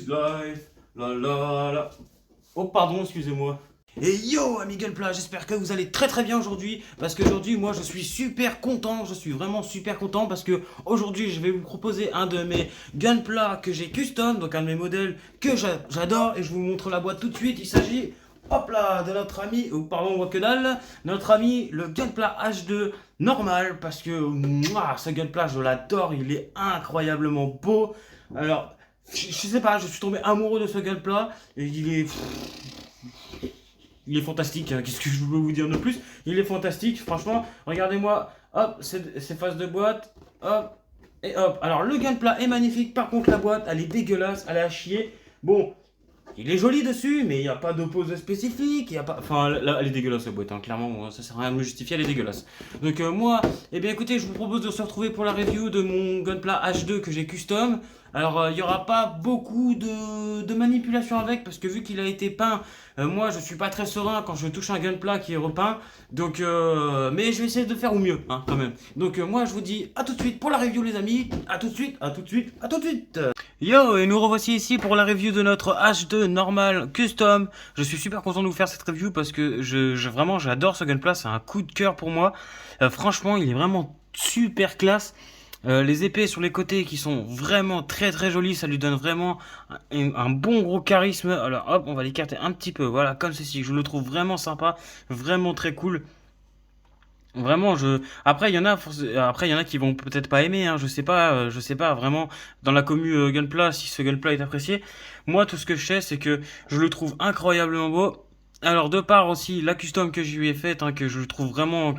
is life. La la la. Oh pardon, excusez-moi. Et yo amis Gunpla, j'espère que vous allez très bien aujourd'hui parce qu'aujourd'hui moi je suis super content, je suis vraiment super content parce que aujourd'hui je vais vous proposer un de mes Gunpla que j'ai custom, donc un de mes modèles que j'adore et je vous montre la boîte tout de suite. Il s'agit, hop là, de notre ami, ou pardon on voit que dalle, notre ami le Gunpla H2 normal parce que mouah, ce Gunpla je l'adore, il est incroyablement beau. Alors je sais pas, je suis tombé amoureux de ce Gunpla et il est fantastique, hein. Qu'est-ce que je veux vous dire de plus? Il est fantastique, franchement, regardez-moi, hop, ces faces de boîte, hop, et hop. Alors le Gunpla est magnifique, par contre la boîte, elle est dégueulasse, elle est à chier. Bon, il est joli dessus, mais il n'y a pas de pose spécifique, il y a pas... Enfin, là, elle est dégueulasse la boîte, hein. Clairement, moi, ça sert à rien de me justifier, elle est dégueulasse. Donc moi, eh bien écoutez, je vous propose de se retrouver pour la review de mon Gunpla H2 que j'ai custom. Alors, il n'y aura pas beaucoup de manipulation avec, parce que vu qu'il a été peint, moi, je suis pas très serein quand je touche un Gunpla qui est repeint. Donc, mais je vais essayer de faire au mieux, hein, quand même. Donc, moi, je vous dis à tout de suite pour la review, les amis. À tout de suite, à tout de suite, à tout de suite. Yo, et nous revoici ici pour la review de notre H2 normal custom. Je suis super content de vous faire cette review parce que vraiment j'adore ce Gunpla, c'est un coup de cœur pour moi. Franchement, il est vraiment super classe. Les épées sur les côtés qui sont vraiment très jolies, ça lui donne vraiment un bon gros charisme. Alors hop, on va l'écarter un petit peu, voilà, comme ceci. Je le trouve vraiment sympa, vraiment très cool. Vraiment, après il y en a qui vont peut-être pas aimer, hein, je sais pas vraiment dans la commu Gunpla si ce Gunpla est apprécié. Moi, tout ce que je sais, c'est que je le trouve incroyablement beau. Alors de part aussi la custom que je lui ai faite, hein, que je trouve vraiment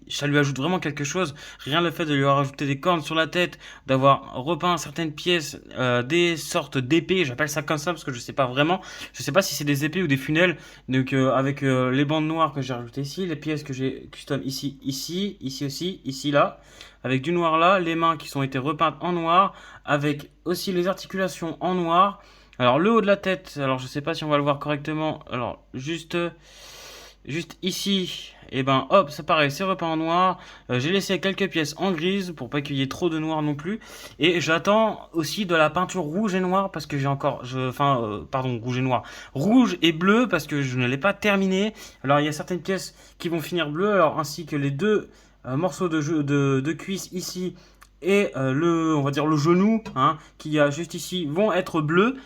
ça lui ajoute vraiment quelque chose. Rien le fait de lui avoir rajouté des cornes sur la tête, d'avoir repeint certaines pièces, des sortes d'épées, j'appelle ça comme ça parce que je sais pas vraiment. Je sais pas si c'est des épées ou des funnels. Donc avec les bandes noires que j'ai rajoutées ici, les pièces que j'ai custom ici, ici aussi, ici là, avec du noir là, les mains qui sont été repeintes en noir, avec aussi les articulations en noir. Alors le haut de la tête, alors je sais pas si on va le voir correctement. Alors juste ici, et ben hop, c'est pareil, c'est repeint en noir. J'ai laissé quelques pièces en grise pour pas qu'il y ait trop de noir non plus. Et j'attends aussi de la peinture rouge et noire parce que j'ai encore, pardon, rouge et noir, rouge et bleu parce que je ne l'ai pas terminé. Alors il y a certaines pièces qui vont finir bleu, alors ainsi que les deux morceaux de cuisse ici et on va dire le genou, hein, qu'il y a juste ici, vont être bleus.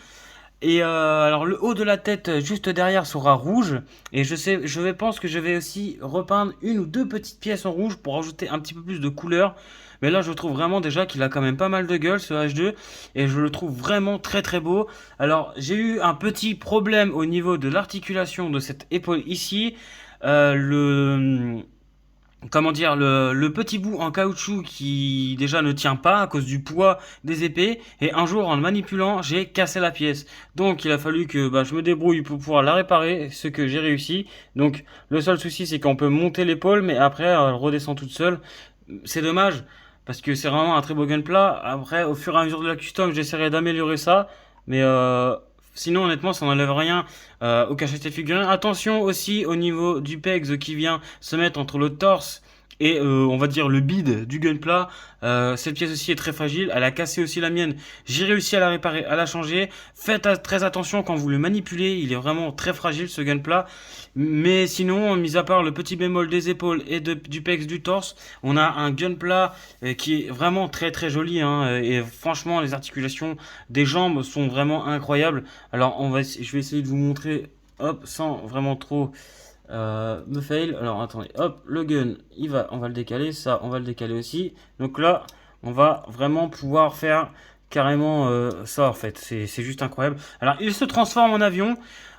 Et alors le haut de la tête juste derrière sera rouge et je pense que je vais aussi repeindre une ou deux petites pièces en rouge pour ajouter un petit peu plus de couleur. Mais là je trouve vraiment déjà qu'il a quand même pas mal de gueule ce H2 et je le trouve vraiment très beau. Alors j'ai eu un petit problème au niveau de l'articulation de cette épaule ici. Le comment dire, le petit bout en caoutchouc qui déjà ne tient pas à cause du poids des épées, et un jour en le manipulant j'ai cassé la pièce, donc il a fallu que je me débrouille pour pouvoir la réparer, ce que j'ai réussi. Donc le seul souci c'est qu'on peut monter l'épaule mais après elle redescend toute seule, c'est dommage parce que c'est vraiment un très beau Gunpla. Après au fur et à mesure de la custom j'essaierai d'améliorer ça, mais sinon, honnêtement, ça n'enlève rien au cachette figurine. Attention aussi au niveau du pegs qui vient se mettre entre le torse et on va dire le bide du Gunpla. Cette pièce aussi est très fragile. Elle a cassé aussi la mienne. J'ai réussi à la réparer, à la changer. Faites très attention quand vous le manipulez. Il est vraiment très fragile ce Gunpla. Mais sinon, mis à part le petit bémol des épaules et du pegs du torse, on a un Gunpla qui est vraiment très joli, hein, et franchement, les articulations des jambes sont vraiment incroyables. Alors, je vais essayer de vous montrer, hop, sans vraiment trop me fail. Alors, attendez, hop, le gun, on va le décaler, ça, on va le décaler aussi. Donc là, on va vraiment pouvoir faire carrément ça, en fait. C'est juste incroyable. Alors, il se transforme en avion.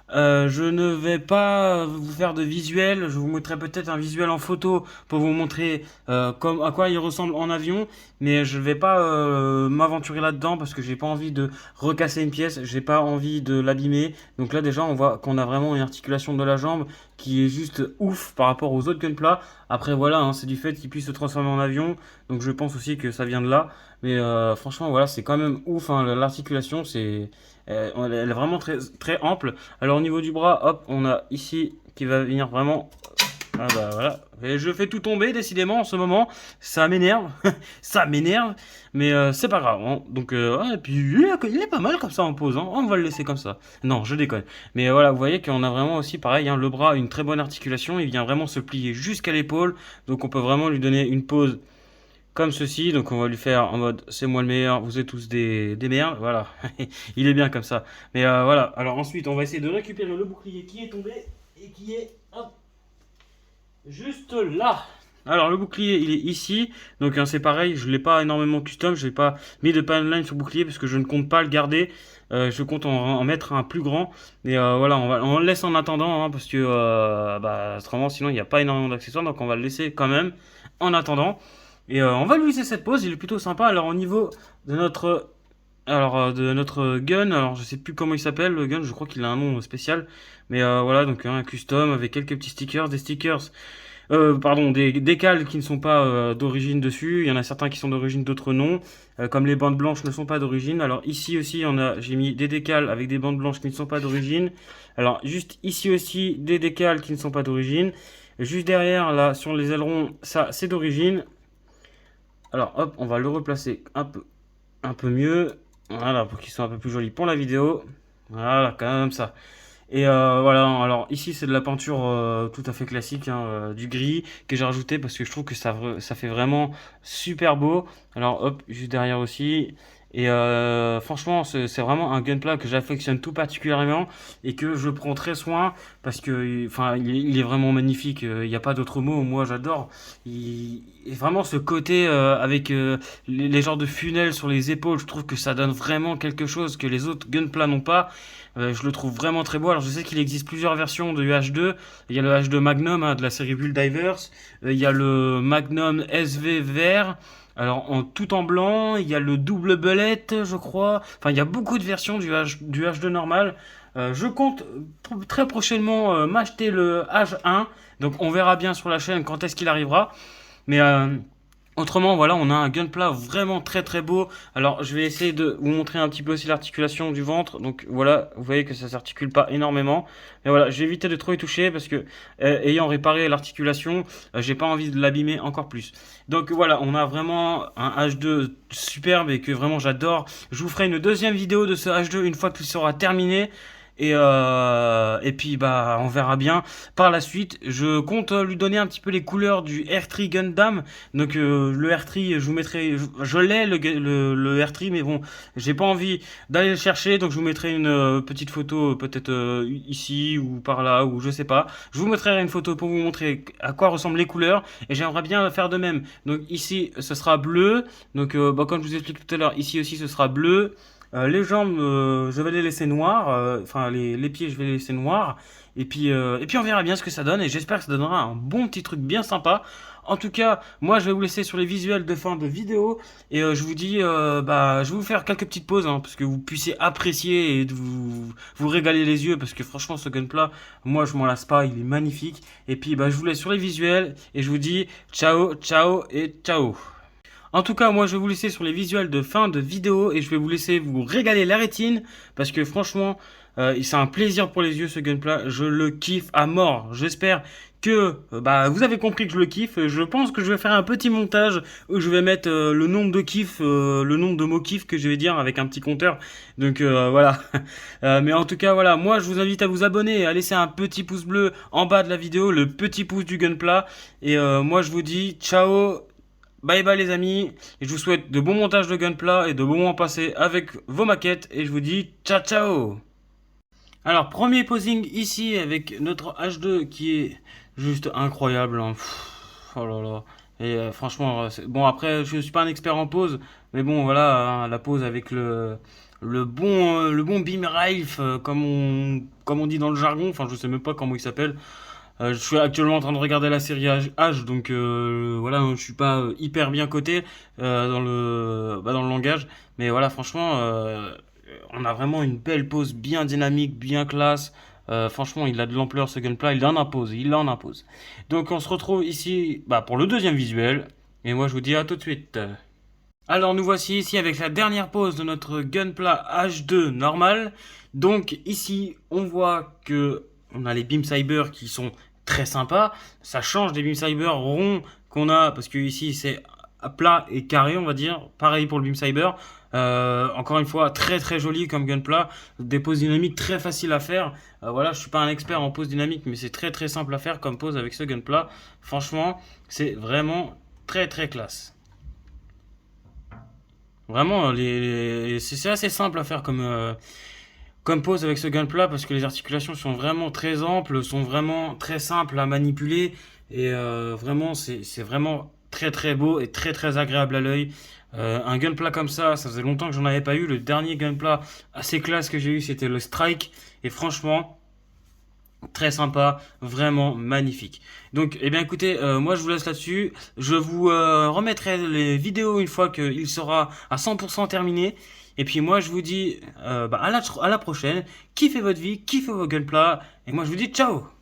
Je ne vais pas vous faire de visuel, je vous montrerai peut-être un visuel en photo pour vous montrer à quoi il ressemble en avion, mais je ne vais pas m'aventurer là-dedans parce que j'ai pas envie de recasser une pièce, j'ai pas envie de l'abîmer. Donc là déjà on voit qu'on a vraiment une articulation de la jambe qui est juste ouf par rapport aux autres Gunpla. Après voilà, hein, c'est du fait qu'il puisse se transformer en avion, donc je pense aussi que ça vient de là. Mais franchement voilà, c'est quand même ouf, hein, l'articulation elle est vraiment très ample. Alors au niveau du bras, hop, on a ici qui va venir vraiment Ah bah voilà, et je fais tout tomber décidément en ce moment, ça m'énerve, ça m'énerve, mais c'est pas grave, hein. Donc ouais, et puis il est pas mal comme ça en pose, hein. On va le laisser comme ça. Non, je déconne. Mais voilà, vous voyez qu'on a vraiment aussi pareil, hein, le bras a une très bonne articulation, il vient vraiment se plier jusqu'à l'épaule, donc on peut vraiment lui donner une pose comme ceci, donc on va lui faire en mode c'est moi le meilleur, vous êtes tous des merdes, voilà, il est bien comme ça. Mais voilà, alors ensuite on va essayer de récupérer le bouclier qui est tombé et qui est hop, juste là. Alors le bouclier il est ici, donc hein, c'est pareil, je l'ai pas énormément custom, je n'ai pas mis de panline sur bouclier parce que je ne compte pas le garder. Je compte en mettre un plus grand. Et voilà, on le laisse en attendant, hein, parce que bah, autrement sinon il n'y a pas énormément d'accessoires, donc on va le laisser quand même en attendant. Et on va lui laisser cette pose, il est plutôt sympa. Alors au niveau de notre gun, alors je sais plus comment il s'appelle le gun, je crois qu'il a un nom spécial, mais voilà, donc un custom avec quelques petits stickers, des stickers, pardon, des décals qui ne sont pas d'origine dessus. Il y en a certains qui sont d'origine, d'autres non. Comme les bandes blanches ne sont pas d'origine. Alors ici aussi, j'ai mis des décals avec des bandes blanches qui ne sont pas d'origine. Alors juste ici aussi, des décals qui ne sont pas d'origine. Juste derrière, là, sur les ailerons, ça c'est d'origine. Alors hop, on va le replacer un peu mieux. Voilà, pour qu'il soit un peu plus joli pour la vidéo. Voilà, comme ça. Et voilà, alors ici c'est de la peinture tout à fait classique, hein, du gris que j'ai rajouté parce que je trouve que ça fait vraiment super beau. Alors hop, juste derrière aussi. Et franchement, c'est vraiment un gunpla que j'affectionne tout particulièrement et que je prends très soin parce que enfin, il est vraiment magnifique. Il n'y a pas d'autre mot. Moi, j'adore. Et vraiment ce côté avec les genres de funnels sur les épaules, je trouve que ça donne vraiment quelque chose que les autres gunpla n'ont pas. Je le trouve vraiment très beau. Alors je sais qu'il existe plusieurs versions de UH2. Il y a le H2 Magnum, hein, de la série Bull Divers. Il y a le Magnum SV vert. Alors tout en blanc. Il y a le double belette, je crois. Enfin, il y a beaucoup de versions du H2 normal. Je compte très prochainement m'acheter le H1. Donc on verra bien sur la chaîne quand est-ce qu'il arrivera. Mais autrement, voilà, on a un gunpla vraiment très très beau. Alors, je vais essayer de vous montrer un petit peu aussi l'articulation du ventre. Donc voilà, vous voyez que ça s'articule pas énormément. Mais voilà, j'ai évité de trop y toucher parce que ayant réparé l'articulation, j'ai pas envie de l'abîmer encore plus. Donc voilà, on a vraiment un H2 superbe et que vraiment j'adore. Je vous ferai une deuxième vidéo de ce H2 une fois qu'il sera terminé. Et puis bah on verra bien par la suite. Je compte lui donner un petit peu les couleurs du R3 Gundam. Donc le R3, je vous mettrai, je l'ai le R3, mais bon, j'ai pas envie d'aller le chercher, donc je vous mettrai une petite photo peut-être ici ou par là ou je sais pas. Je vous mettrai une photo pour vous montrer à quoi ressemblent les couleurs et j'aimerais bien faire de même. Donc ici ce sera bleu. Donc bah, comme je vous explique tout à l'heure, ici aussi ce sera bleu. Les jambes, je vais les laisser noires. Enfin, les pieds, je vais les laisser noirs. Et puis on verra bien ce que ça donne. Et j'espère que ça donnera un bon petit truc bien sympa. En tout cas, moi, je vais vous laisser sur les visuels de fin de vidéo. Et je vous dis, bah, je vais vous faire quelques petites pauses, hein, parce que vous puissiez apprécier et vous régaler les yeux. Parce que franchement, ce gunpla, moi, je m'en lasse pas. Il est magnifique. Et puis, bah, je vous laisse sur les visuels. Et je vous dis, ciao, ciao et ciao. En tout cas, moi je vais vous laisser sur les visuels de fin de vidéo et je vais vous laisser vous régaler la rétine parce que franchement, c'est un plaisir pour les yeux ce gunpla. Je le kiffe à mort. J'espère que bah, vous avez compris que je le kiffe. Je pense que je vais faire un petit montage où je vais mettre le nombre de kiffs, le nombre de mots kiff que je vais dire avec un petit compteur. Donc voilà. Mais en tout cas, voilà, moi je vous invite à vous abonner et à laisser un petit pouce bleu en bas de la vidéo, le petit pouce du gunpla. Et moi je vous dis ciao. Bye bye les amis, et je vous souhaite de bons montages de gunpla et de bons moments passés avec vos maquettes, et je vous dis ciao ciao. Alors premier posing ici avec notre H2 qui est juste incroyable, hein. Oh là là. Et franchement, bon après je suis pas un expert en pose, mais bon voilà, hein, la pose avec le bon beam rifle, comme on dit dans le jargon, enfin je sais même pas comment il s'appelle. Je suis actuellement en train de regarder la série H, donc voilà, je suis pas hyper bien coté dans le langage, mais voilà, franchement, on a vraiment une belle pose bien dynamique, bien classe. Franchement, il a de l'ampleur ce gunpla, il en impose, il en impose. Donc on se retrouve ici bah, pour le deuxième visuel, et moi je vous dis à tout de suite. Alors nous voici ici avec la dernière pose de notre gunpla H2 normal. Donc ici on voit que on a les Beam Cyber qui sont très sympa. Ça change des Beam Saber ronds qu'on a, parce que ici c'est plat et carré, on va dire. Pareil pour le Beam Saber. Encore une fois, très très joli comme gunpla. Des poses dynamiques très faciles à faire. Voilà, je suis pas un expert en pose dynamique, mais c'est très très simple à faire comme pose avec ce gunpla. Franchement, c'est vraiment très très classe. Vraiment, c'est assez simple à faire comme pose avec ce gunpla parce que les articulations sont vraiment très amples, sont vraiment très simples à manipuler et vraiment c'est vraiment très très beau et très très agréable à l'œil. Un gunpla comme ça faisait longtemps que j'en avais pas eu. Le dernier gunpla assez classe que j'ai eu c'était le Strike et franchement très sympa, vraiment magnifique. Donc, eh bien, écoutez, moi je vous laisse là-dessus. Je vous remettrai les vidéos une fois qu'il sera à 100% terminé. Et puis moi je vous dis à la prochaine. Kiffez votre vie, kiffez vos gunpla. Et moi je vous dis ciao!